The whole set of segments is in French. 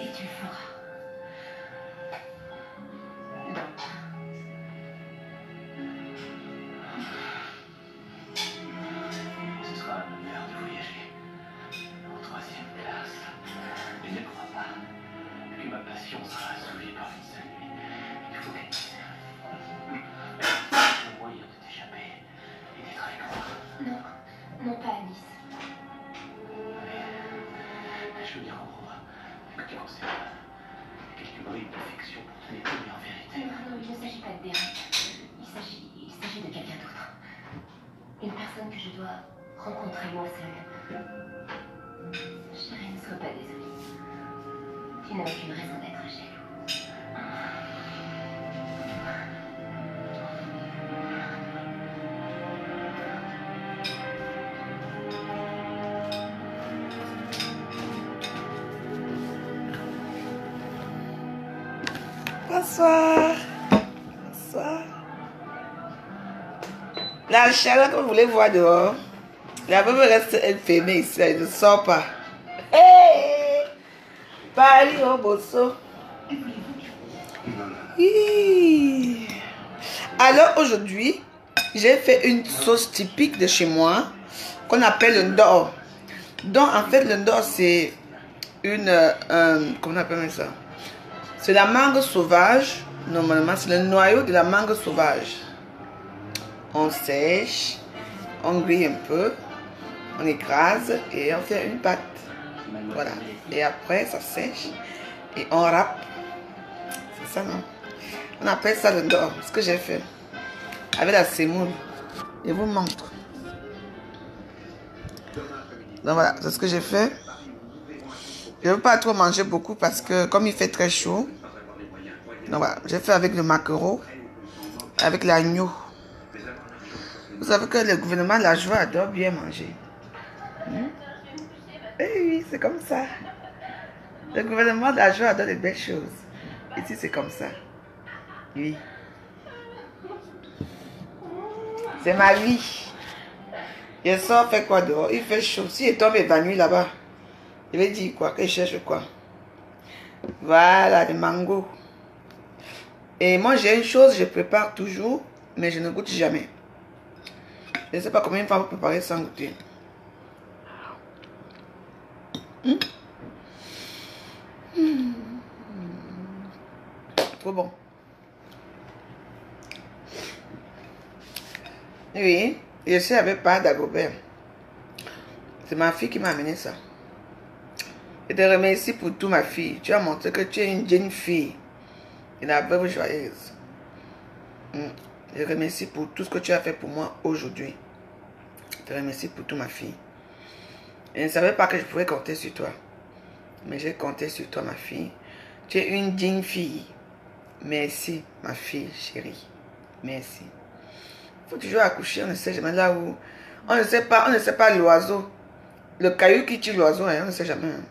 Et tu le feras. Non. Ce sera un honneur de voyager en 3e classe. Mais ne crois pas que ma passion sera assouvie par une seule nuit. Il faut qu'elle dise. Le moyen de t'échapper et d'être avec moi. Non, non pas Alice. Mais je veux bien comprendre que tu conserves quelques bribes d'affection pour te découvrir en vérité. Non, il ne s'agit pas de Derek. Il s'agit de quelqu'un d'autre. Une personne que je dois rencontrer moi seule. Chérie, ne sois pas désolée. Tu n'as aucune raison d'être jaloux. Bonsoir. Bonsoir. La chaleur que vous voulez voir dehors, la veuve reste enfermée ici, elle ne sort pas. Hey! Paris au Bosso. Alors aujourd'hui, j'ai fait une sauce typique de chez moi qu'on appelle le ndor. Donc en fait, le ndor c'est une... comment on appelle ça? C'est la mangue sauvage. Normalement, c'est le noyau de la mangue sauvage. On sèche, on grille un peu, on écrase et on fait une pâte. Voilà. Et après, ça sèche et on râpe. C'est ça, non? On appelle ça le ndor. Ce que j'ai fait avec la semoule. Je vous montre. Donc voilà, c'est ce que j'ai fait. Je ne veux pas trop manger beaucoup parce que comme il fait très chaud. Donc voilà, j'ai fait avec le maquereau, avec l'agneau. Vous savez que le gouvernement de la joie adore bien manger. Eh oui, c'est comme ça. Le gouvernement de la joie adore les belles choses. Ici, c'est comme ça. Oui. C'est ma vie. Je sors, fait quoi dehors? Il fait chaud. Si je tombe évanoui là-bas, je vais dire quoi? Que je cherche quoi? Voilà, les mangots. Et moi, j'ai une chose, je prépare toujours, mais je ne goûte jamais. Je ne sais pas combien de fois vous préparez sans goûter. Trop bon. Oui, je suis avec Pâte d'Agobert. C'est ma fille qui m'a amené ça. Je te remercie pour tout, ma fille. Tu as montré que tu es une jeune fille. Et la veuve joyeuse. Je te remercie pour tout ce que tu as fait pour moi aujourd'hui. Je te remercie pour tout, ma fille. Je ne savais pas que je pouvais compter sur toi. Mais j'ai compté sur toi, ma fille. Tu es une digne fille. Merci, ma fille chérie. Merci. Il faut toujours accoucher, on ne sait jamais là où... On ne sait pas l'oiseau. Le caillou qui tue l'oiseau, hein, on ne sait jamais. Hein.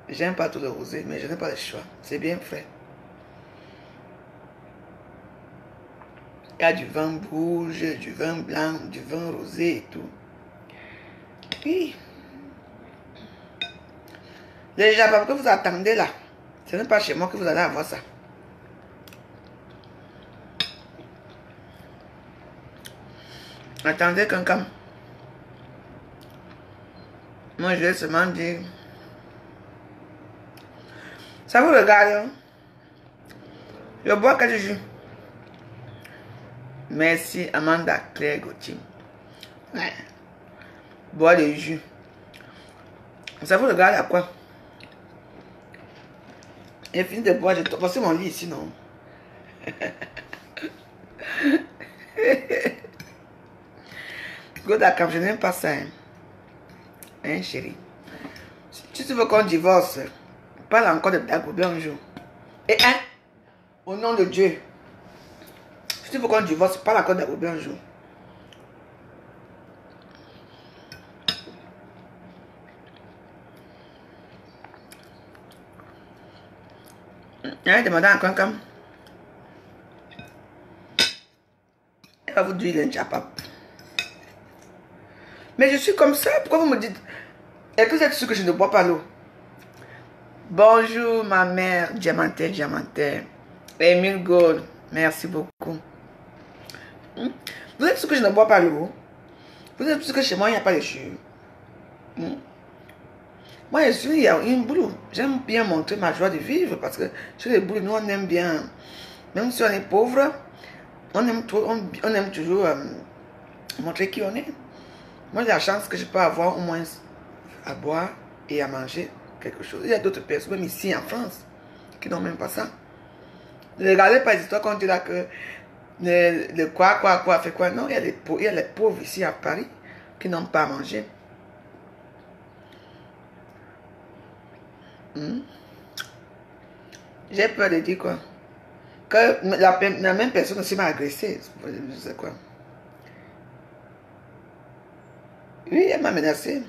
J'aime pas tout le rosé, mais je n'ai pas le choix. C'est bien frais. Il y a du vin rouge, du vin blanc, du vin rosé et tout. Oui. Déjà, parce que vous attendez là. Ce n'est pas chez moi que vous allez avoir ça. Attendez quelqu'un. Moi, je vais seulement dire... Ça vous regarde, hein? Je bois quel jus? Merci, Amanda Claire Gauthier. Ouais. Bois le jus. Ça vous regarde à quoi? J'ai fini de boire, j'ai passé mon lit ici, non? Godakam, je n'aime pas ça. Hein, chérie? Si tu veux qu'on divorce, parle encore de Dagobert un jour. Et hein? Au nom de Dieu. Si tu veux qu'on divorce, parle encore de Dagobert un jour. Allez demander à quelqu'un. Elle va vous dire le njapap. Mais je suis comme ça. Pourquoi vous me dites? Est-ce que vous êtes sûr que je ne bois pas l'eau? Bonjour ma mère, Diamantel, Diamantel. Emile Gold, merci beaucoup. Vous êtes sûr que je ne bois pas l'eau? Vous êtes sûr que chez moi il n'y a pas de jus? Moi je suis une boule. J'aime bien montrer ma joie de vivre parce que chez les boules, nous on aime bien. Même si on est pauvre, on aime toujours montrer qui on est. Moi j'ai la chance que je peux avoir au moins à boire et à manger quelque chose. Il y a d'autres personnes, même ici en France, qui n'ont même pas ça. Ne regardez pas les histoires qu'on dit là que le quoi fait quoi. Non, il y a les pauvres ici à Paris qui n'ont pas à manger. J'ai peur de dire quoi? Que la même personne aussi m'a agressé. Je sais quoi. Oui, elle m'a menacé.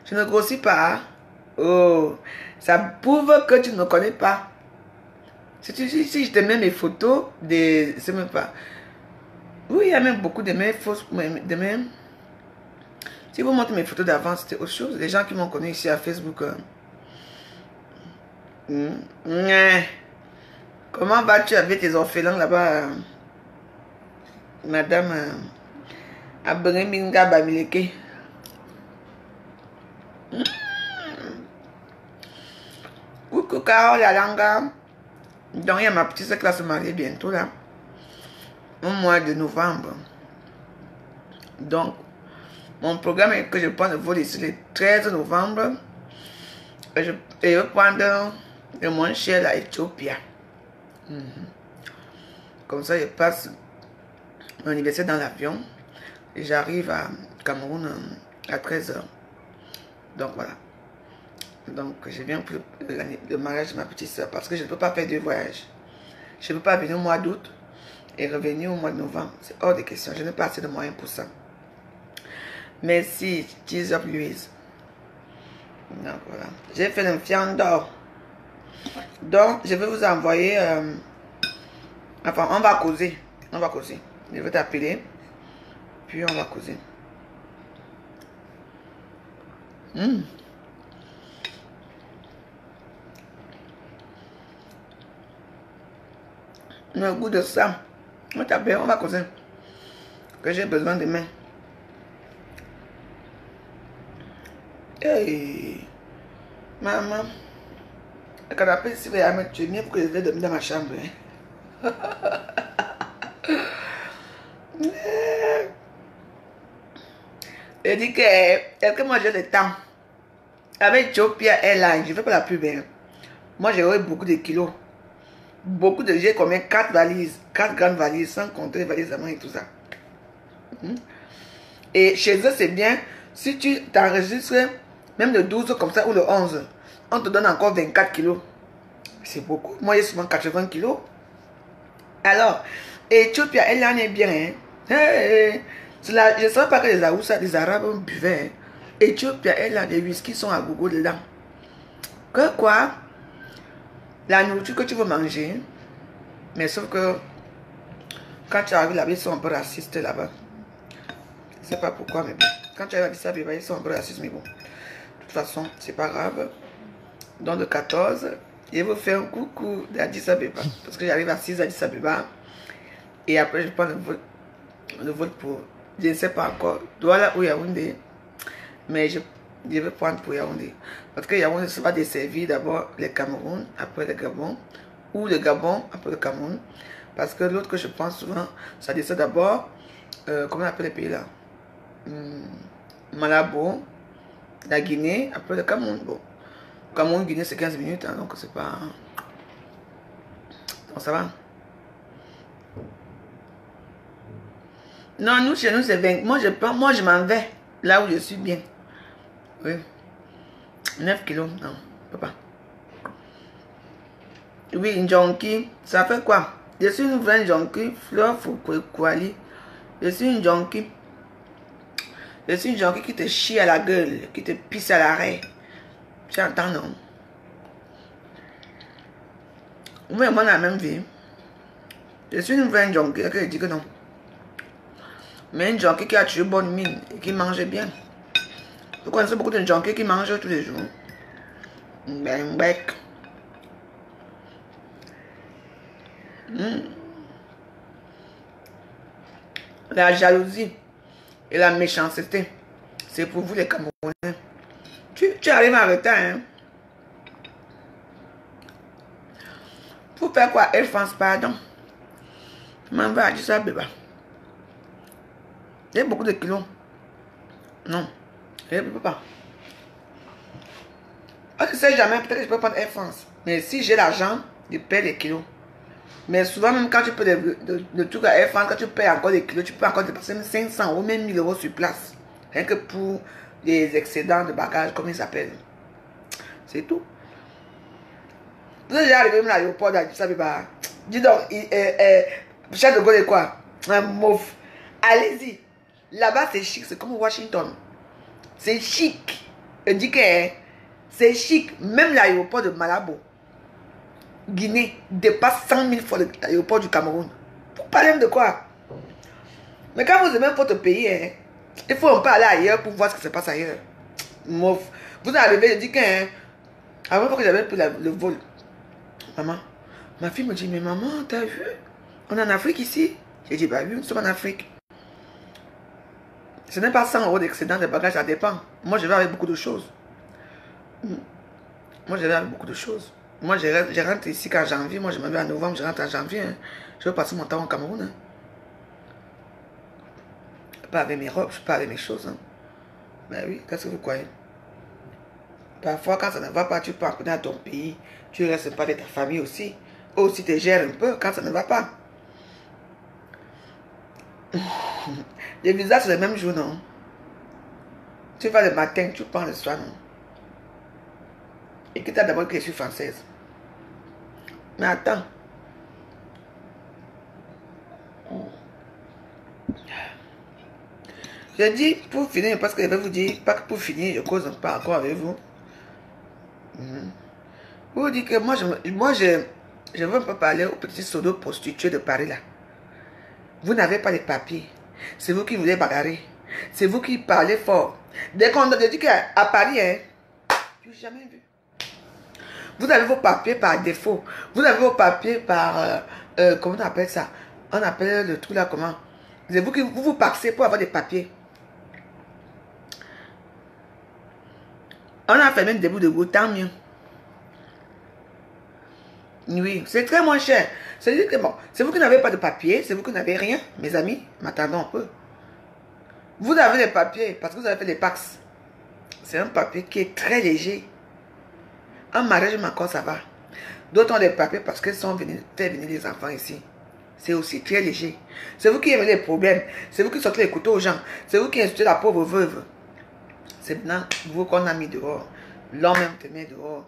Je ne grossis pas. Oh, ça prouve que tu ne me connais pas. Si je te mets mes photos, c'est même pas. Oui, il y a même beaucoup de mes fausses. Si vous montrez mes photos d'avant, c'était autre chose. Les gens qui m'ont connu ici à Facebook. Comment vas-tu avec tes orphelins là-bas, Madame Abreminga Bamileke? Coucou Carole Alanga. Donc il y a ma petite qui va se marier bientôt là. Au mois de novembre. Donc, mon programme est que je prends le vol ici le 13 novembre. Et je vais prendre le moins cher à Éthiopie. Comme ça, je passe mon anniversaire dans l'avion. Et j'arrive à Cameroun à 13h. Donc voilà. Donc je viens pour le mariage de ma petite soeur parce que je ne peux pas faire deux voyages. Je ne peux pas venir au mois d'août et revenir au mois de novembre. C'est hors de question. Je n'ai pas assez de moyens pour ça. Merci, Jesus Louise. Donc voilà. J'ai fait un fian d'or. Donc je vais vous envoyer. Enfin, on va causer. On va causer. Je vais t'appeler. Puis on va causer. Le goût de ça. On t'appelle, on va causer. Que j'ai besoin de main. Hey, maman. Le canapé ici va me tuer. Mieux pour que je vais dormir dans ma chambre. Elle dit que est-ce que moi j'ai le temps? Avec Ethiopia Airlines, je ne fais pas la pub. Moi j'ai beaucoup de kilos. Beaucoup de... J'ai combien? 4 valises. 4 grandes valises, sans compter les valises à main et tout ça. Et chez eux, c'est bien. Si tu t'enregistres, même le 12 comme ça, ou le 11, on te donne encore 24 kilos. C'est beaucoup. Moi, j'ai souvent 80 kilos. Alors, Ethiopia, elle en est bien. Je ne savais pas que les Aoussa, les Arabes buvaient. Ethiopia, elle a des whisky sont à gogo dedans. Que quoi? La nourriture que tu veux manger, mais sauf que quand tu arrives là-bas, ils sont un peu racistes là-bas. Je ne sais pas pourquoi, mais bon. Quand tu arrives à Addis Abeba, ils sont un peu racistes, mais bon. De toute façon, c'est pas grave. Donc le 14, je vais vous faire un coucou d'Addis Abeba. Parce que j'arrive à 6 à Addis Abeba. Et après, je prends le vol pour, je ne sais pas encore, Douala ou Yaoundé. Mais je vais prendre pour Yaoundé. Parce que Yaoundé se va desservir d'abord le Cameroun, après le Gabon. Ou le Gabon, après le Cameroun. Parce que l'autre que je prends souvent, ça descend d'abord, comment on appelle les pays là? Malabo, la Guinée, après le Cameroun. Bon, Cameroun, Guinée, c'est 15 minutes, hein, donc c'est pas... Donc ça va. Non, nous, chez nous, c'est 20. Moi, je m'en vais là où je suis bien. Oui. 9 kilos, non, papa. Oui, une junkie, ça fait quoi? Je suis une vraie junkie, Fleur Foukwali. Je suis une junkie. Je suis une junkie qui te chie à la gueule, qui te pisse à l'arrêt. Tu entends, non? Moi, on a la même vie. Je suis une vraie junkie qui dit que non. Mais une junkie qui a toujours bonne mine et qui mange bien. Vous connaissez beaucoup de junkies qui mangent tous les jours. Ben, bec. La jalousie et la méchanceté, c'est pour vous les Camerounais. Tu arrives en retard, hein? Pour faire quoi? Air France, pardon. Je m'en vais à Addis Abeba. Il y a beaucoup de kilos. Non, je ne peux pas. Je ne sais jamais, peut-être que je peux prendre Air France. Mais si j'ai l'argent, je paie les kilos. Mais souvent, même quand tu peux le truc à Air France, quand tu payes encore des kilos, tu peux encore dépasser même 500 ou même 1000 euros sur place. Rien que pour les excédents de bagages, comme ils s'appellent. C'est tout. Vous êtes déjà arrivé même à l'aéroport d'Addis Abeba. Dis donc, Charles de Gaulle est quoi? Un mauve. Allez-y. Là-bas, c'est chic. C'est comme Washington. C'est chic. Je dis que c'est chic. Même l'aéroport de Malabo, Guinée, dépasse 100 000 fois l'aéroport du Cameroun. Vous parlez de quoi? Mais quand vous aimez votre pays, hein, il faut un peu aller ailleurs pour voir ce qui se passe ailleurs. Mauve. Vous arrivez, je dis que avant que j'avais pris le vol, maman, ma fille me dit, mais maman, t'as vu? On est en Afrique ici. J'ai dit, bah oui, nous sommes en Afrique. Ce n'est pas 100 euros d'excédent de bagages, ça dépend. Moi, je vais avec beaucoup de choses. Moi, je vais avec beaucoup de choses. Moi, je rentre ici qu'en janvier. Moi, je me vais en novembre, je rentre en janvier. Hein. Je vais passer mon temps au Cameroun. Hein. Pas avec mes robes, pas avec mes choses. Hein. Ben oui, qu'est-ce que vous croyez? Parfois, quand ça ne va pas, tu peux appeler à ton pays. Tu ne restes pas de ta famille aussi. Aussi, tu gères un peu quand ça ne va pas. Les visas, c'est le même jour, non? Tu vas le matin, tu prends le soir, non? Et que tu as d'abord que je suis française. Mais attends. Je dis pour finir, parce que je vais vous dire, pas que pour finir, je cause pas encore avec vous. Vous dites que moi, je veux un peu parler au petit pseudo prostitué de Paris là. Vous n'avez pas les papiers. C'est vous qui voulez bagarrer. C'est vous qui parlez fort. Dès qu'on dit qu'à Paris, hein, je n'ai jamais vu. Vous avez vos papiers par défaut. Vous avez vos papiers par... comment on appelle ça? On appelle le truc là comment? C'est vous qui vous passez pour avoir des papiers. On a fait même des bouts de goût, tant mieux. Oui, c'est très moins cher. C'est-à-dire que bon, c'est vous qui n'avez pas de papier, c'est vous qui n'avez rien, mes amis. M'attendons un peu. Vous avez les papiers parce que vous avez fait les Pax. C'est un papier qui est très léger. En mariage, encore ça va. D'autres ont des papiers parce qu'ils sont venus faire venir les enfants ici. C'est aussi très léger. C'est vous qui aimez les problèmes. C'est vous qui sortez les couteaux aux gens. C'est vous qui insultez la pauvre veuve. C'est maintenant vous qu'on a mis dehors. L'homme même te met dehors.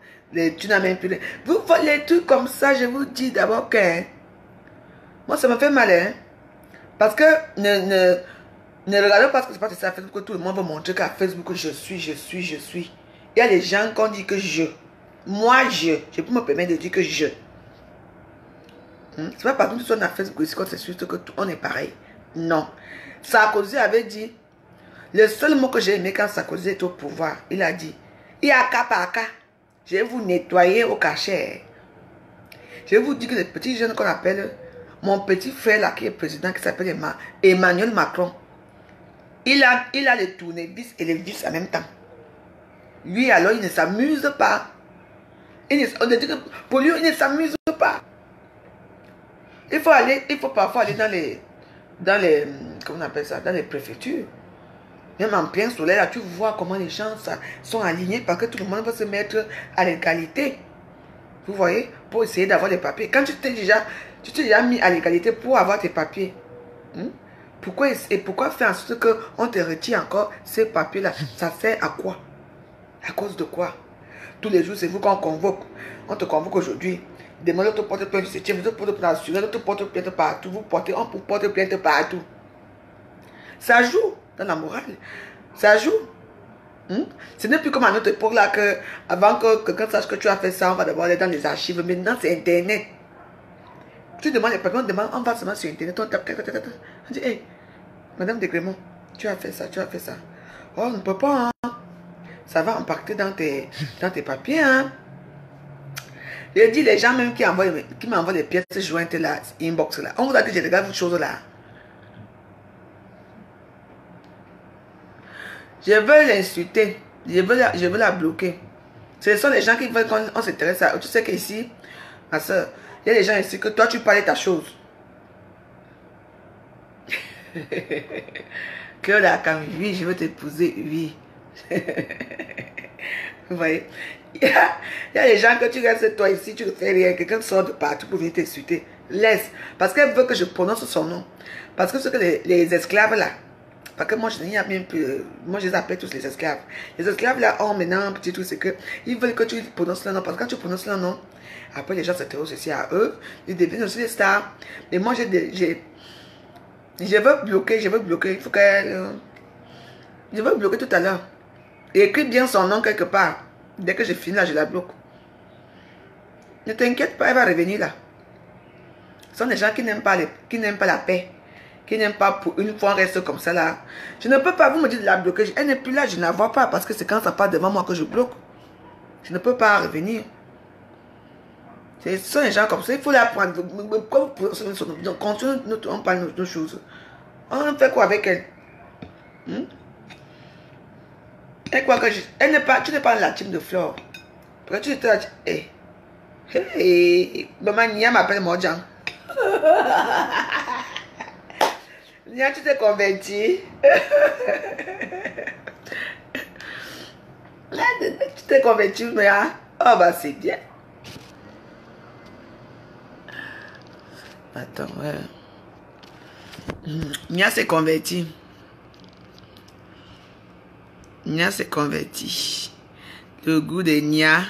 Tu n'as même plus... Vous faites les trucs comme ça, je vous dis d'abord que... Moi, ça me fait mal, hein. Parce que ne regardez pas ce qui se passe sur Facebook, que tout le monde veut montrer qu'à Facebook, je suis. Il y a des gens qui ont dit que je. Moi, je peux me permettre de dire que je. C'est pas parce que nous sommes à Facebook ici qu'on s'excuse que on est pareil. Non. Sarkozy avait dit, le seul mot que j'ai aimé quand Sarkozy est au pouvoir, il a dit, il y a cas par cas, je vais vous nettoyer au cachet. Je vais vous dire que les petits jeunes qu'on appelle, mon petit frère là qui est président, qui s'appelle Emmanuel Macron, il a les tournevis et les vis en même temps. Lui alors, il ne s'amuse pas. On dit que pour lui, il ne s'amuse pas. Il faut parfois aller dans les, comment on appelle ça, dans les préfectures. Même en plein soleil, là, tu vois comment les gens sont alignés parce que tout le monde va se mettre à l'égalité. Vous voyez, pour essayer d'avoir les papiers. Quand tu t'es déjà mis à l'égalité pour avoir tes papiers, pourquoi faire en sorte qu'on te retire encore ces papiers-là? Ça sert à quoi? À cause de quoi? Tous les jours, c'est vous qu'on convoque. On te convoque aujourd'hui. Demain, l'autre porte plainte du 7e, l'autre porte plainte assuré, l'autre porte plainte partout. On porte plainte partout. Ça joue dans la morale. Ça joue. Ce n'est plus comme à notre époque là que avant que quelqu'un sache que tu as fait ça, on va d'abord aller dans les archives. Maintenant, c'est Internet. Tu demandes les papiers, on demande, on va seulement sur Internet, on tape, on dit, hey, Madame de Grémont, tu as fait ça, tu as fait ça. Oh, on ne peut pas, hein. Ça va impacter dans tes papiers, hein. Je dis, les gens même qui m'envoient des pièces jointes là, inbox là, on vous a dit, je regarde vos choses là. Je veux l'insulter, je veux la bloquer. Ce sont les gens qui veulent qu'on s'intéresse à eux. Tu sais qu'ici, ma soeur, il y a des gens ici que toi tu parles de ta chose. Que la cam, oui, je veux t'épouser, oui. Vous voyez? Il y a des gens que tu restes toi ici, tu ne fais rien, quelqu'un sort de partout pour venir t'insulter. Laisse. Parce qu'elle veut que je prononce son nom. Parce que ce que les esclaves là, parce que moi je n'y a même plus, moi je les appelle tous les esclaves. Les esclaves là ont maintenant un petit truc, c'est que ils veulent que tu prononces leur nom. Parce que quand tu prononces leur nom, après les gens s'intéressent aussi à eux, ils deviennent aussi des stars. Et moi je veux bloquer, il faut que je veux bloquer tout à l'heure. Et écris bien son nom quelque part. Dès que je finis là, je la bloque. Ne t'inquiète pas, elle va revenir là. Ce sont des gens qui n'aiment pas la paix. Qui n'aiment pas pour une fois rester comme ça là. Je ne peux pas, vous me dites de la bloquer. Elle n'est plus là, je ne la vois pas parce que c'est quand ça passe devant moi que je bloque. Je ne peux pas revenir. Ce sont des gens comme ça, il faut la prendre. Donc, continue, on parle de nos choses. On fait quoi avec elle? Elle croit que elle n'est pas, tu n'es pas la team de Flore. Parce que tu étais là, maman Nia m'appelle Modjan. Nia, tu t'es converti. Tu t'es converti, mais oh bah c'est bien. Attends, ouais. Nia s'est converti. Nia s'est converti. Le goût de Nia.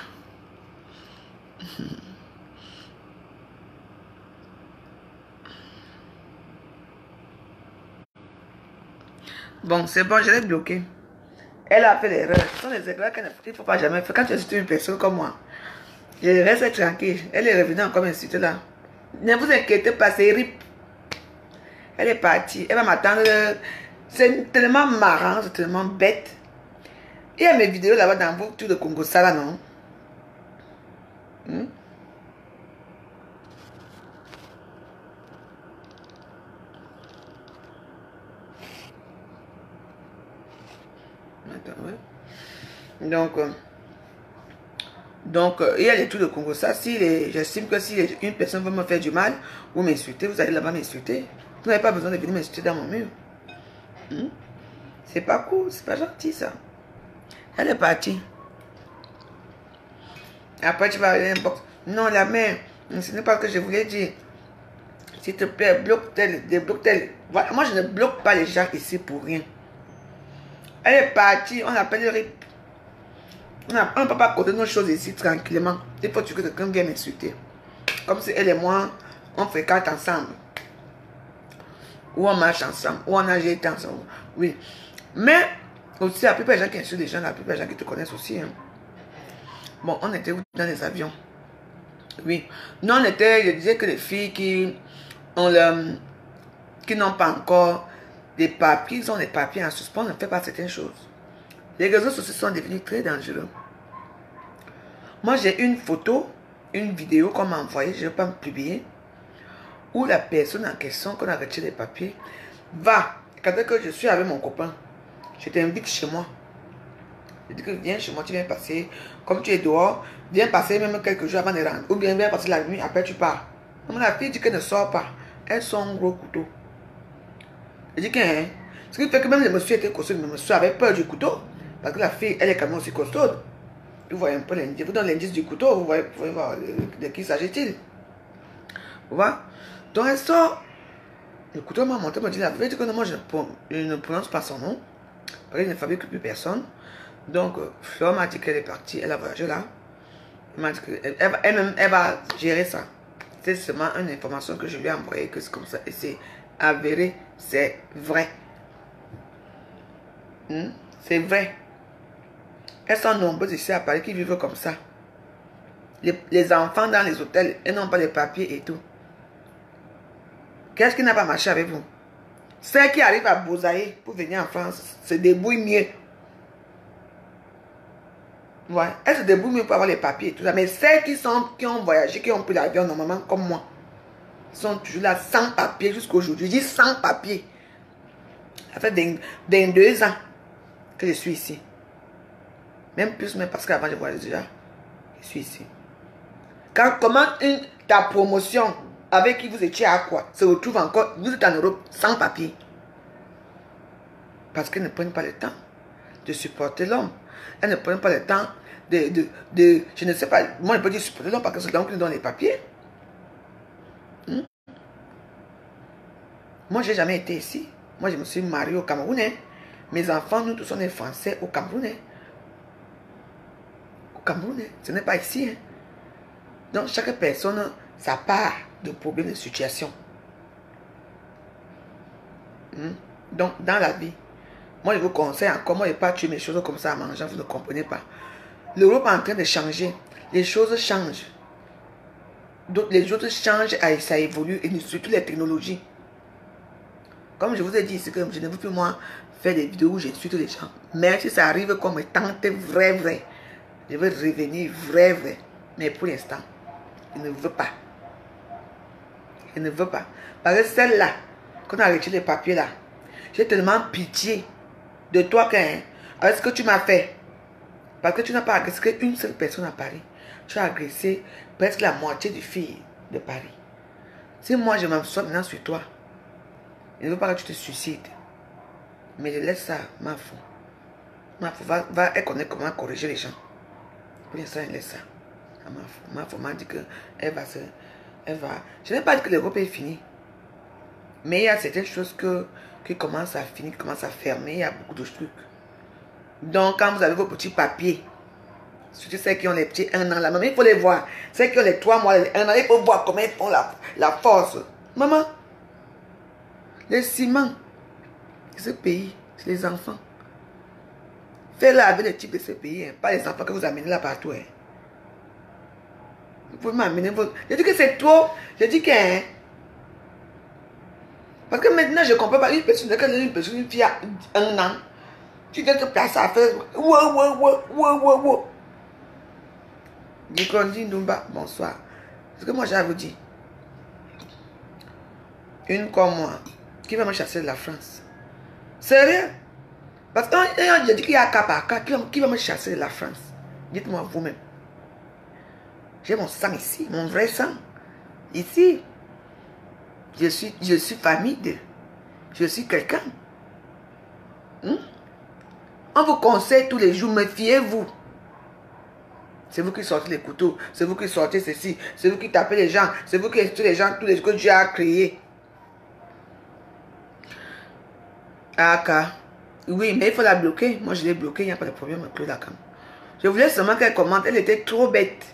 Bon, c'est bon, je l'ai bloqué. Elle a fait l'erreur. Ce sont des erreurs qu'il ne faut pas jamais faire. Quand tu insultes une personne comme moi, je reste tranquille. Elle est revenue encore m'insulter là. Ne vous inquiétez pas, c'est RIP. Elle est partie. Elle va m'attendre. C'est tellement marrant, c'est tellement bête. Il y a mes vidéos là-bas dans vos tours de Congo, ça là, non? Attends, ouais. Donc, il y a les tours de Congo, ça. J'estime que si une personne veut me faire du mal ou m'insulter, vous allez là-bas m'insulter. Vous n'avez pas besoin de venir m'insulter dans mon mur. C'est pas cool, c'est pas gentil ça. Elle est partie. Après, tu vas aller inbox. Non, la mère, ce n'est pas ce que je voulais dire. S'il te plaît, bloque tel, débloque tel. Voilà, moi, je ne bloque pas les gens ici pour rien. Elle est partie, on appelle le RIP. On ne peut pas côté nos choses ici tranquillement. Il faut que quelqu'un vienne m'insulter. Comme si elle et moi, on fréquente ensemble. Ou on marche ensemble. Ou on a été ensemble. Oui. Mais, aussi, la plupart des gens qui insultent les gens, la plupart des gens qui te connaissent aussi. Hein. Bon, on était dans les avions. Oui. Nous, on était, je disais que les filles qui n'ont pas encore des papiers, ils ont des papiers en suspens, on ne fait pas certaines choses. Les réseaux sociaux sont devenus très dangereux. Moi, j'ai une photo, une vidéo qu'on m'a envoyée, je ne vais pas me publier, où la personne en question, qu'on a retiré les papiers, va, quand je suis avec mon copain, je t'invite chez moi. Je dis que viens chez moi, tu viens passer, comme tu es dehors, viens passer même quelques jours avant de rentrer, ou bien viens passer la nuit, après tu pars. Donc, la fille dit qu'elle ne sort pas, elle sort un gros couteau. Je dis que, hein, ce qui fait que même le monsieur était costaud, le monsieur avait peur du couteau, parce que la fille, elle est quand même aussi costaude. Vous voyez un peu l'indice, vous donnez l'indice du couteau, vous pouvez voir de qui s'agit-il. Vous voyez? Donc elle sort, le couteau m'a monté, m'a dit la vérité que moi je ne prononce pas son nom, parce qu'il ne fabrique plus personne. Donc Flore m'a dit qu'elle est partie, elle a voyagé là. Elle m'a dit qu'elle va gérer ça. C'est seulement une information que je lui ai envoyée, que c'est comme ça, et c'est avéré, c'est vrai. C'est vrai. Elles sont nombreuses ici à Paris qui vivent comme ça. Les enfants dans les hôtels, elles n'ont pas les papiers et tout. Qu'est-ce qui n'a pas marché avec vous? Celles qui arrivent à bousailler pour venir en France se débrouillent mieux. Ouais, elles se débrouillent mieux pour avoir les papiers et tout ça. Mais celles qui ont voyagé, qui ont pris l'avion normalement comme moi, sont toujours là sans papier jusqu'aujourd'hui. Je dis sans papier. Ça fait 2 ans que je suis ici. Même plus, même parce qu'avant je voyageais déjà. Je suis ici. Comment ta promotion avec qui vous étiez à quoi se retrouve encore, vous êtes en Europe sans papier? Parce qu'elles ne prennent pas le temps de supporter l'homme. Elles ne prennent pas le temps je ne sais pas, moi je peux dire supporter l'homme parce que c'est l'homme qui nous donne les papiers. Moi je n'ai jamais été ici. Moi je me suis mariée au Cameroun. Mes enfants, nous tous on est français au Cameroun. Au Cameroun, ce n'est pas ici. Donc chaque personne a sa part de problèmes, de situation. Donc dans la vie, moi je vous conseille encore, moi je ne vais pas tuer mes choses comme ça en mangeant, vous ne comprenez pas. L'Europe est en train de changer. Les choses changent. Donc les choses changent et ça évolue, et surtout les technologies. Comme je vous ai dit ici, que je ne veux plus moi faire des vidéos où j'insulte les gens. Mais si ça arrive comme tante vrai, je veux revenir vrai. Mais pour l'instant, je ne veux pas. Je ne veux pas. Parce que celle-là, quand on a retiré les papiers là, j'ai tellement pitié de toi avec ce que tu m'as fait. Parce que tu n'as pas agressé qu'une seule personne à Paris. Tu as agressé presque la moitié des filles de Paris. Si moi je m'assois maintenant sur toi, je ne veux pas que tu te suicides. Mais je laisse ça, ma fou. Ma fou elle connaît comment corriger les gens. Pour l'instant, elle laisse ça. Ma fou m'a dit qu'elle va se... Je n'ai pas dit que l'Europe est finie. Mais il y a certaines choses qui commencent à finir, qui commencent à fermer. Il y a beaucoup de trucs. Donc, quand vous avez vos petits papiers, surtout ceux qui ont les petits 1 an là, maman, il faut les voir. Ceux qui ont les 3 mois, les 1 an, il faut voir comment ils font la force. Maman, le ciment de ce pays, c'est les enfants. Faites-le avec le type de ce pays, pas les enfants que vous amenez là partout. Vous pouvez m'amener vos... Je dis que c'est trop. Je dis que... Parce que maintenant, je ne comprends pas une personne, une fille a 1 an. Tu dois te placer à faire... Wow. Nikondi Ndumba, bonsoir. Ce que moi j'ai à vous dire. Une comme moi, qui va me chasser de la France. Sérieux? Parce que j'ai dit qu'il y a cas par cas, qui va me chasser de la France? Dites-moi vous-même. J'ai mon sang ici, mon vrai sang. Ici. Je suis famille. Je suis quelqu'un. On vous conseille tous les jours, méfiez-vous. C'est vous qui sortez les couteaux, c'est vous qui sortez ceci, c'est vous qui tapez les gens, c'est vous qui insultez les gens, tous les jours que Dieu a créés. Aka. Oui, mais il faut la bloquer. Moi, je l'ai bloquée, il n'y a pas de problème avec la cam. Je voulais seulement qu'elle commente, elle était trop bête.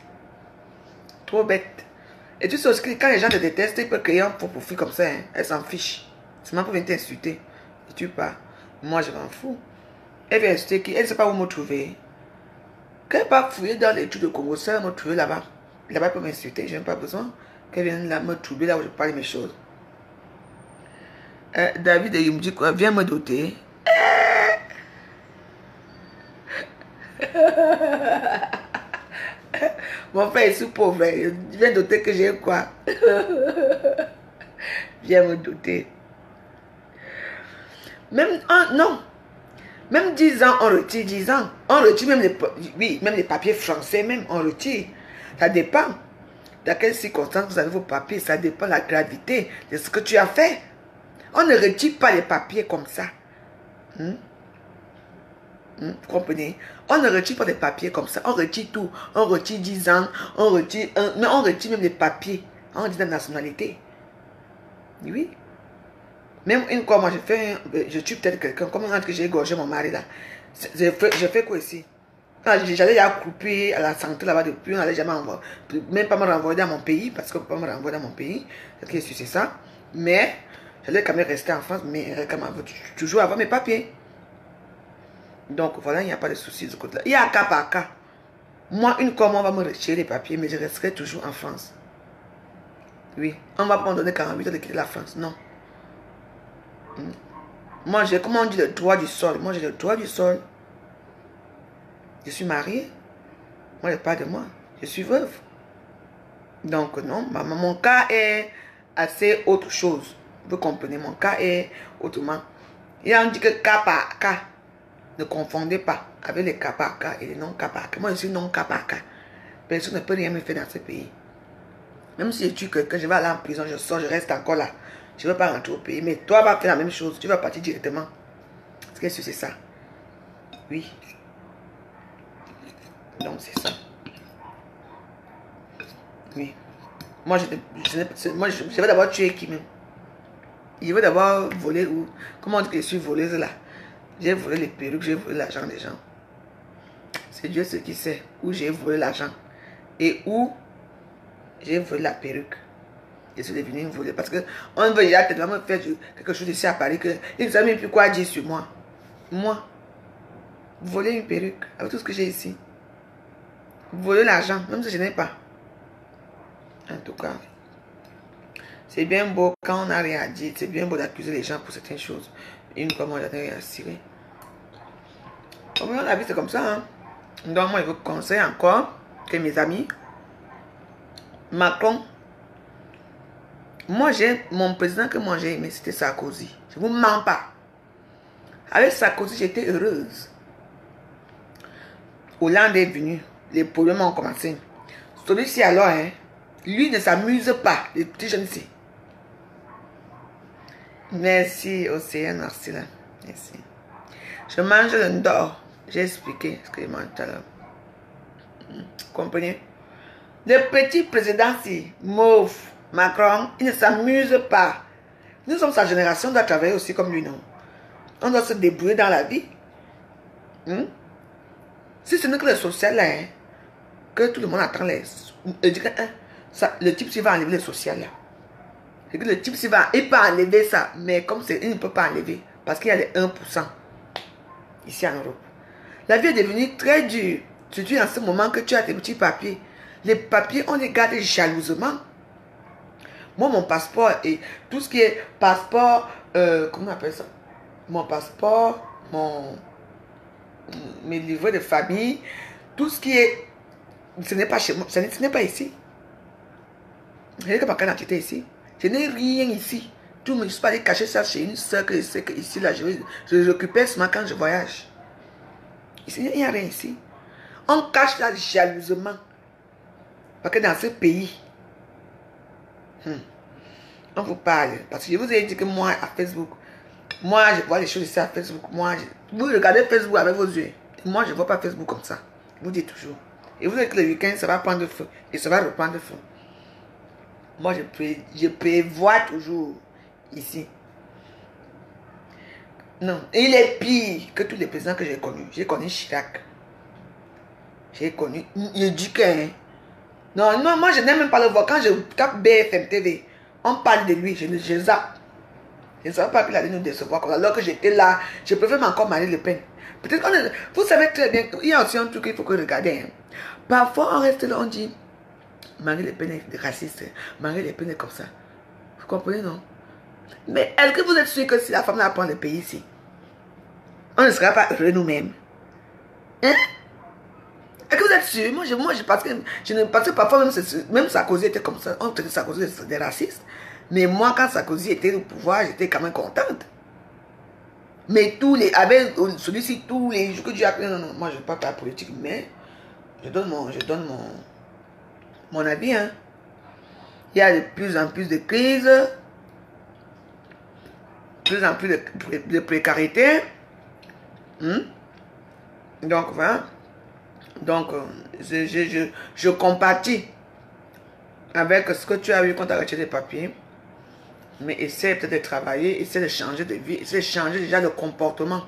Trop bête. Et tu sais aussi que quand les gens te détestent, ils peuvent créer un faux profil comme ça. Elle s'en fiche. C'est même pour venir t'insulter. Et tu pars. Moi, je m'en fous. Elle vient insulter qui? Elle ne sait pas où me trouver. Quand elle va fouiller dans les trucs de Congo, ça va me trouver là-bas. Là-bas, elle peut m'insulter. Je n'ai pas besoin qu'elle vienne là me trouver là où je parle de mes choses. David, il me dit quoi? Viens me doter. Mon frère est sous pauvre. Il vient doter que j'ai quoi? Viens me doter. Même, non. Même 10 ans, on retire 10 ans. On retire même les papiers français, même, on retire. Ça dépend. Dans quelles circonstances vous avez vos papiers, ça dépend de la gravité de ce que tu as fait. On ne retire pas les papiers comme ça. Vous comprenez? On ne retire pas les papiers comme ça. On retire tout. On retire 10 ans. On retire mais on retire même les papiers. On dit la nationalité. Oui. Même une fois, moi, je tue peut-être quelqu'un. Comme quand j'ai égorgé mon mari là. Je fais quoi ici? J'allais accrouper à la santé là-bas depuis. On n'allait jamais même pas me renvoyer dans mon pays. Parce qu'on ne peut pas me renvoyer dans mon pays. C'est ça. Mais j'allais quand même rester en France. Mais quand même, toujours avoir mes papiers. Donc voilà, il n'y a pas de souci de ce côté-là. Il y a cas par cas. Moi, une fois, on va me retirer les papiers. Mais je resterai toujours en France. Oui. On ne va pas me donner 48 ans de quitter la France. Non. Moi, j'ai, comment on dit, le droit du sol. Moi, j'ai le droit du sol. Je suis mariée. Moi, je parle de moi. Je suis veuve. Donc, non. Mon cas est assez autre chose. Vous comprenez, mon cas est autrement. Et on dit que cas par cas. Ne confondez pas avec les cas par cas et les non cas par cas. Moi, je suis non cas par cas. Personne ne peut rien me faire dans ce pays. Même si je tue quelqu'un, je vais aller en prison, je sors, je reste encore là. Je ne veux pas rentrer au pays. Mais toi, vas faire la même chose. Tu vas partir directement. Qu'est-ce que c'est ça? Oui. Donc, c'est ça. Oui. Moi, je vais d'abord tuer qui même? Je vais d'abord voler où? Comment on dit que je suis voleuse là? J'ai volé les perruques, j'ai volé l'argent des gens. C'est Dieu ce qui sait où j'ai volé l'argent. Et où j'ai volé la perruque. Je suis devenu une voleuse. Parce qu'on veut déjà tellement me faire quelque chose ici à Paris que ils ne savent même plus quoi dire sur moi. Moi, voler une perruque avec tout ce que j'ai ici. Voler l'argent, même si je n'ai pas. En tout cas, c'est bien beau quand on n'a rien à dire. C'est bien beau d'accuser les gens pour certaines choses. Une fois, moi, j'en ai rien à cirer. La vie, c'est comme ça. Hein? Donc, moi, je vous conseille encore que mes amis, Macron, moi, j'ai mon président que moi j'ai aimé, c'était Sarkozy. Je ne vous mens pas. Avec Sarkozy, j'étais heureuse. Hollande est venu. Les problèmes ont commencé. Celui-ci, alors, hein, lui ne s'amuse pas, les petits jeunes ici. Merci, Océane, merci là. Merci. Je mange le ndor. J'ai expliqué ce que je mange tout à l'heure. Comprenez? Le petit président-ci, mauve, Macron, il ne s'amuse pas. Nous sommes sa génération, on doit travailler aussi comme lui, non? On doit se débrouiller dans la vie. Si ce n'est que le social, là, hein, que tout le monde attend les... le type, s'il va enlever le social, là. C'est que le type, s'il va... Il peut enlever ça, mais comme c'est... Il ne peut pas enlever. Parce qu'il y a les 1% ici en Europe. La vie est devenue très dure. Surtout en ce moment que tu as tes petits papiers. Les papiers, on les garde jalousement. Moi, mon passeport et tout ce qui est passeport... comment on appelle ça? Mon passeport, mes livrets de famille, tout ce qui est... Ce n'est pas chez moi, ce n'est pas ici. Je n'ai que ma carte d'identité ici. Je n'ai rien ici. Tout me suis pas allé cacher ça chez une soeur que je sais que ici, là, je récupère seulement quand je voyage. Ici, il n'y a rien ici. On cache ça jalousement. Parce que dans ce pays, on vous parle. Parce que je vous ai dit que moi, à Facebook, moi, je vois les choses ici à Facebook. Moi, vous regardez Facebook avec vos yeux. Moi, je ne vois pas Facebook comme ça. Je vous dis toujours. Et vous dites que le week-end, ça va prendre feu. Et ça va reprendre feu. Moi, je prévois toujours ici. Non. Il est pire que tous les présidents que j'ai connus. J'ai connu Chirac. J'ai connu... Il dit que... Hein. Non, non, moi, je n'aime même pas le voir. Quand je tape BFM TV, on parle de lui. Je zappe. Je ne savais pas qu'il allait nous décevoir. Alors que j'étais là, je préfère encore Marine Le Pen. Peut-être vous savez très bien, il y a aussi un truc qu'il faut que regarder. Hein. Parfois, on reste là, on dit, Marine Le Pen est raciste. Marine Le Pen est comme ça. Vous comprenez, non? Mais est-ce que vous êtes sûr que si la femme n'a pas le pays ici, on ne sera pas heureux nous-mêmes? Hein? Est-ce que vous êtes sûr? Moi, parce que parfois, même Sarkozy était comme ça. On traitait Sarkozy des racistes. Mais moi, quand Sarkozy était au pouvoir, j'étais quand même contente. Mais avec celui-ci, tous les jours que Dieu a pris, non, moi je ne parle pas de la politique, mais je donne mon avis. Hein. Il y a de plus en plus de crises, de plus en plus de précarité. Donc, voilà. Donc, je compatis avec ce que tu as eu quand tu as retiré les papiers. Mais essaie peut-être de travailler, essaie de changer de vie, essaie de changer déjà de comportement.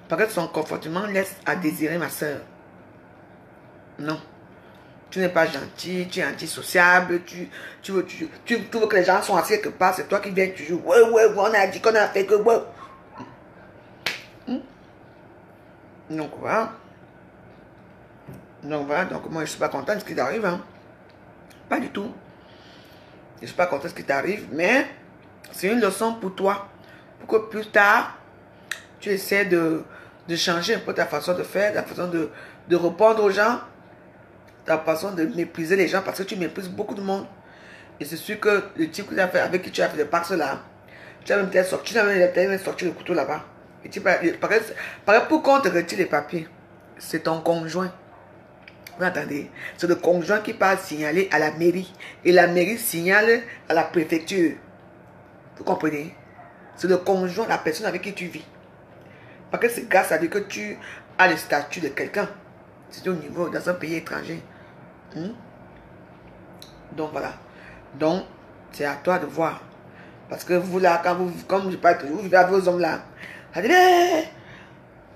Parce que son comportement laisse à désirer, ma soeur. Non. Tu n'es pas gentil, tu es antisociable, tu veux que les gens soient assis quelque part, c'est toi qui viens toujours. Ouais, on a dit qu'on a fait que... Ouais. Donc voilà. Donc moi je ne suis pas contente de ce qui arrive. Hein. Pas du tout. Je ne suis pas content de ce qui t'arrive, mais c'est une leçon pour toi. Pour que plus tard, tu essaies de changer un peu ta façon de faire, ta façon de répondre aux gens, ta façon de mépriser les gens parce que tu méprises beaucoup de monde. Et c'est sûr que le type que tu as fait, avec qui tu as fait le pacte là, tu as même peut-être sorti, le couteau là-bas. Et tu paraît pour qu'on te retire les papiers. C'est ton conjoint. Vous entendez? C'est le conjoint qui part signaler à la mairie. Et la mairie signale à la préfecture. Vous comprenez? C'est le conjoint, la personne avec qui tu vis. Parce que c'est grâce à lui que tu as le statut de quelqu'un. C'est au niveau, dans un pays étranger. Donc voilà. Donc, c'est à toi de voir. Parce que vous là, quand vous, comme je parle toujours, vous vivez avec vos hommes là. Ça dit,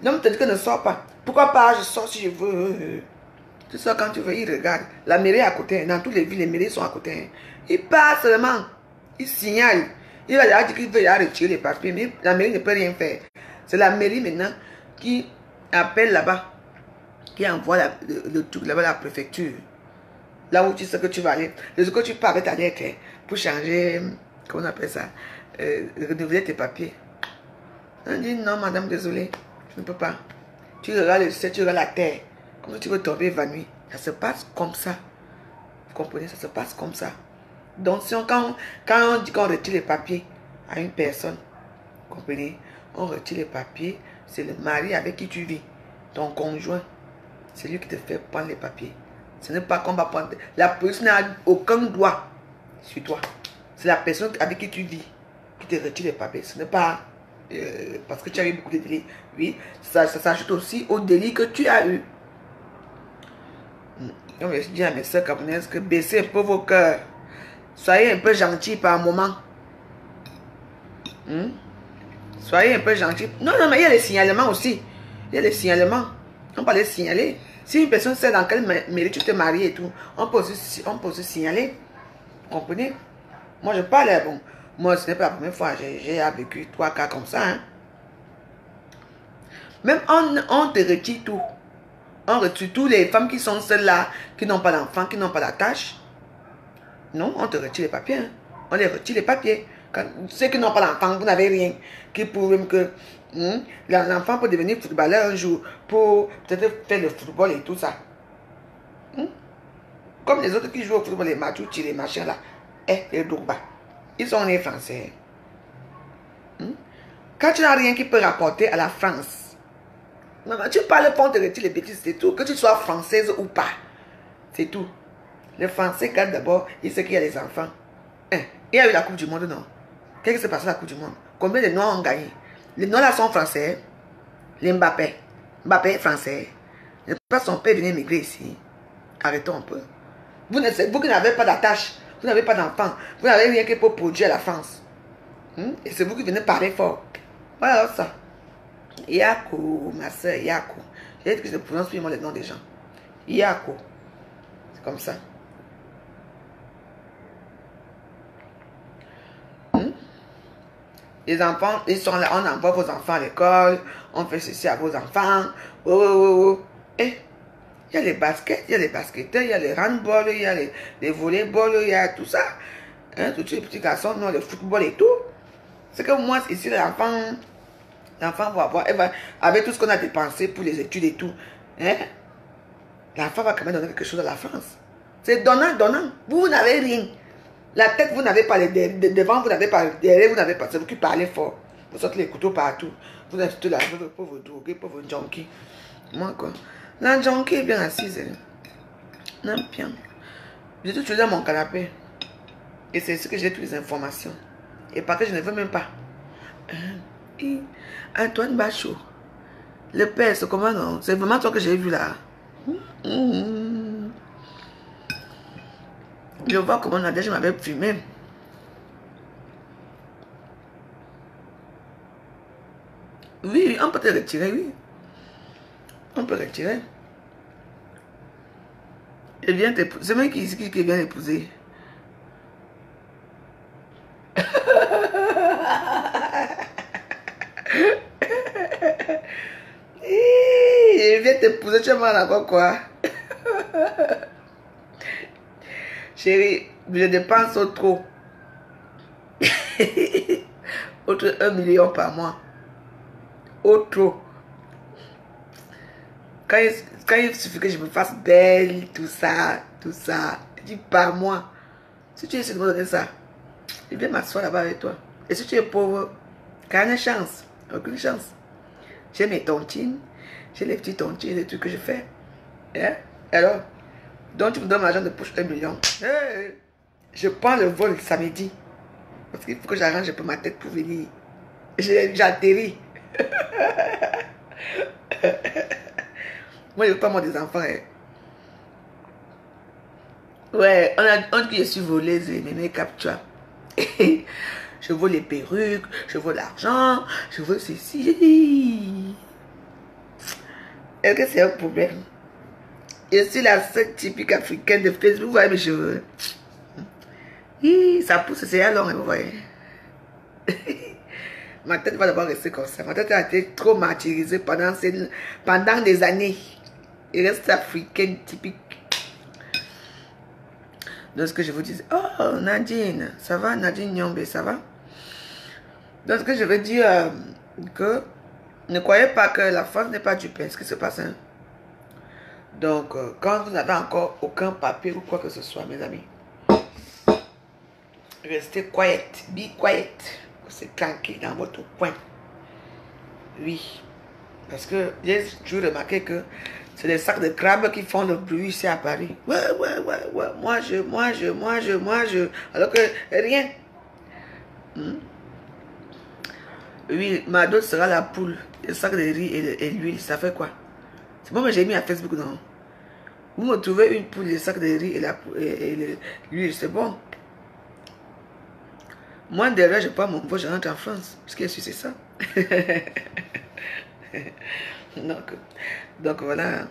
l'homme te dit que ne sors pas. Pourquoi pas, je sors si je veux. Tu sors quand tu veux, il regarde. La mairie est à côté. Dans toutes les villes, les mairies sont à côté. Il part seulement. Il signale. Il va dire qu'il veut retirer les papiers, mais la mairie ne peut rien faire. C'est la mairie maintenant qui appelle là-bas, qui envoie le truc là-bas à la préfecture. Là où tu sais que tu vas aller. Le jour que tu pars avec ta lettre pour changer, comment on appelle ça, renouveler tes papiers. On dit non, madame, désolé, je ne peux pas. Tu regardes le ciel, tu regardes la terre. Comme tu veux tomber évanoui. Ça se passe comme ça. Vous comprenez? Ça se passe comme ça. Donc, si quand on dit qu'on retire les papiers à une personne, vous comprenez? On retire les papiers, c'est le mari avec qui tu vis. Ton conjoint, c'est lui qui te fait prendre les papiers. Ce n'est pas qu'on va prendre. La police n'a aucun droit sur toi. C'est la personne avec qui tu vis qui te retire les papiers. Ce n'est pas parce que tu as eu beaucoup de délits. Oui, ça s'ajoute aussi au délit que tu as eu. Comme je dis à mes soeurs camerounaises, que baissez un peu vos cœurs. Soyez un peu gentils par moment. Soyez un peu gentils. Non, mais il y a les signalements aussi. Il y a les signalements. On peut les signaler. Si une personne sait dans quelle mairie tu te maries et tout, on peut aussi signaler. Vous comprenez? Moi, je parle, bon, moi, ce n'est pas la première fois. J'ai vécu 3 cas comme ça. Hein. Même on te retire tout. On retire toutes les femmes qui sont celles là, qui n'ont pas d'enfants, qui n'ont pas d'attache. Non, on te retire les papiers. Hein. On les retire les papiers. Quand, ceux qui n'ont pas d'enfants, vous n'avez rien. Qui prouvent même que l'enfant peut devenir footballeur un jour. Pour peut-être faire le football et tout ça. Comme les autres qui jouent au football, les Matouchi, les machins là. Les Dourba. Ils sont nés français. Quand tu n'as rien qui peut rapporter à la France. Non, tu parles pour te retirer les bêtises, c'est tout. Que tu sois française ou pas. C'est tout. Les Français, quand d'abord, ils savent qu'il y a des enfants. Il y a eu la Coupe du Monde, non? Qu'est-ce qui s'est passé à la Coupe du Monde? Combien de Noirs ont gagné? Les Noirs là sont français. Les Mbappé. Mbappé est français. Ne pas son père venir migrer ici. Arrêtons un peu. Vous qui n'avez pas d'attache, vous n'avez pas d'enfants, vous n'avez rien qui peut produire à la France. Et c'est vous qui venez parler fort. Voilà ça. Yako, ma soeur, Yako. J'ai dit que je ne prononce plus les noms des gens. Yako. C'est comme ça. Les enfants, ils sont là, on envoie vos enfants à l'école, on fait ceci à vos enfants. Et il y a les baskets, il y a les basketteurs, il y a les handball, il y a les volleyball, il y a tout ça. Tous les petits garçons, non, le football et tout. C'est que moi, ici, l'enfant va avoir, avec tout ce qu'on a dépensé pour les études et tout, l'enfant va quand même donner quelque chose à la France. C'est donnant, donnant. Vous n'avez rien. La tête, vous n'avez pas, devant, vous n'avez pas, derrière, vous n'avez pas. C'est vous qui parlez fort. Vous sortez les couteaux partout. Vous achetez la pauvre droguée, pauvre junkie. Moi, quoi. La junkie est bien assise. Non, bien. J'ai tout dans mon canapé. Et c'est ce que j'ai toutes les informations. Et parce que je ne veux même pas. Antoine Bachot. Le père, c'est comment non? C'est vraiment toi que j'ai vu là. Je vois comment Nadège m'avait fumé. Oui, on peut te retirer, oui. On peut retirer. Et vient t'épouser. C'est moi qui vient l'épouser. Il vient t'épouser, tu vas encore quoi? Chérie, je dépense trop. Autre 1 million par mois. Autre. Quand il suffit que je me fasse belle, tout ça. Je dis par mois. Si tu essaies de me donner ça, je viens m'asseoir là-bas avec toi. Et si tu es pauvre, quelle chance? Aucune chance. J'ai mes tontines, j'ai les petits tontines, les trucs que je fais. Hein? Alors, donc tu me donnes l'argent de poche 1 million. Hey, je prends le vol samedi. Parce qu'il faut que j'arrange un peu ma tête pour venir. J'atterris. Moi, je ne veux pas moi des enfants. Hein. Ouais, on dit que je suis voleuse et mes make-up, tu vois. Je vole les perruques, je vole l'argent, je vole ceci. Est-ce que c'est un problème? Je suis la seule typique africaine de Facebook. Vous voyez mes cheveux? Ça pousse, c'est long, vous voyez. Ma tête va d'abord rester comme ça. Ma tête a été trop martyrisée pendant des années. Il reste africaine typique. Donc ce que je vous dis, oh Nadine, ça va Nadine Nyombe, ça va? Donc ce que je veux dire, que ne croyez pas que la France n'est pas du pain, ce qui se passe. Hein? Donc quand vous n'avez encore aucun papier ou quoi que ce soit, mes amis, restez quiet, be quiet, c'est tranquille dans votre coin. Oui, parce que j'ai toujours remarqué que c'est des sacs de crabes qui font le bruit ici à Paris. Ouais. Moi je. Alors que rien. Oui, ma dot sera la poule. Le sac de riz et l'huile, ça fait quoi? C'est bon, mais j'ai mis à Facebook, non? Vous me trouvez une poule, le sac de riz et l'huile, c'est bon. Moi, derrière, je prends mon vol, je rentre en France. Ce qui est sûr, c'est ça. Donc voilà.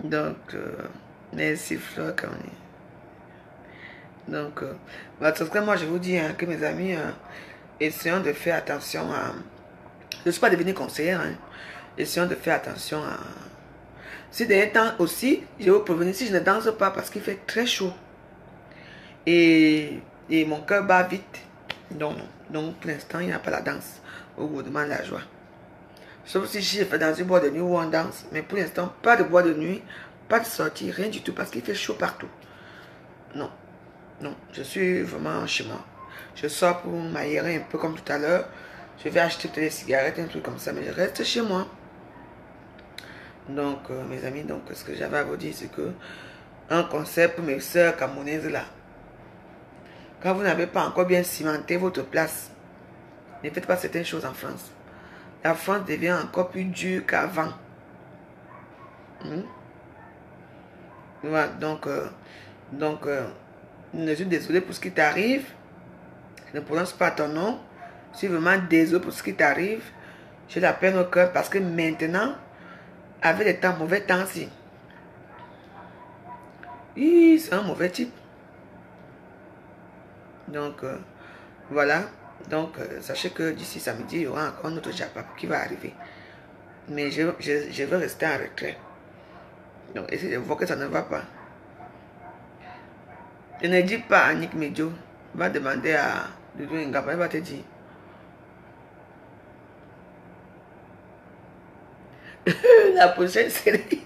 Donc, merci Fleur quand même. Donc, parce que moi je vous dis hein, que mes amis, essayons de faire attention à... Je ne suis pas devenue conseillère. Hein. Essayons de faire attention à... Si des temps aussi, je vais vous prévenir, si je ne danse pas parce qu'il fait très chaud. Et mon cœur bat vite. Donc pour l'instant, il n'y a pas la danse au gouvernement de la joie. Sauf si j'ai fait dans une boîte de nuit où on danse. Mais pour l'instant, pas de boîte de nuit, pas de sortie, rien du tout. Parce qu'il fait chaud partout. Non, je suis vraiment chez moi. Je sors pour m'aérer un peu comme tout à l'heure. Je vais acheter des cigarettes, un truc comme ça. Mais je reste chez moi. Donc, mes amis, donc ce que j'avais à vous dire, c'est que un conseil pour mes soeurs camerounaises là. Quand vous n'avez pas encore bien cimenté votre place, ne faites pas certaines choses en France. La France devient encore plus dure qu'avant. Voilà, donc, je suis désolé pour ce qui t'arrive. Je ne prononce pas ton nom. Je suis vraiment désolé pour ce qui t'arrive. J'ai la peine au cœur parce que maintenant, avec les temps, mauvais temps aussi. C'est un mauvais type. Donc, voilà. Donc, sachez que d'ici samedi, il y aura encore un autre Japap qui va arriver. Mais je veux rester en retrait. Donc, essayez de voir que ça ne va pas. Je ne dis pas à Nick Medio. Va demander à Doudou Ngapa, il va te dire. La prochaine série.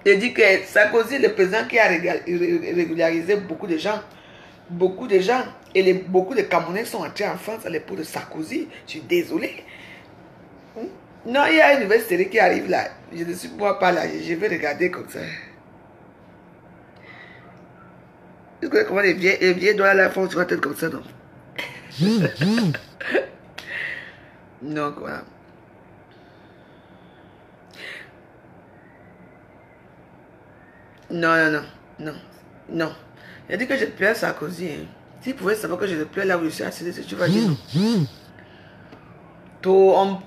Je dis que Sarkozy, le président qui a régularisé beaucoup de gens. Et beaucoup de Camerounais sont entrés en France à l'époque de Sarkozy. Je suis désolé. Non, il y a une nouvelle série qui arrive là. Je ne suis pas là. Je vais regarder comme ça. Est-ce que comment les vieilles doigts là font sur la tête comme ça, non? Donc voilà. Non. Il a dit que je pleure Sarkozy. Hein. S'il pouvait savoir que je pleure là où je suis assis, tu vas dire non.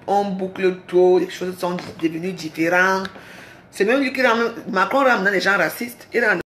On boucle trop, les choses sont devenues différentes. C'est même lui qui rend, Macron rend les gens racistes. Il rend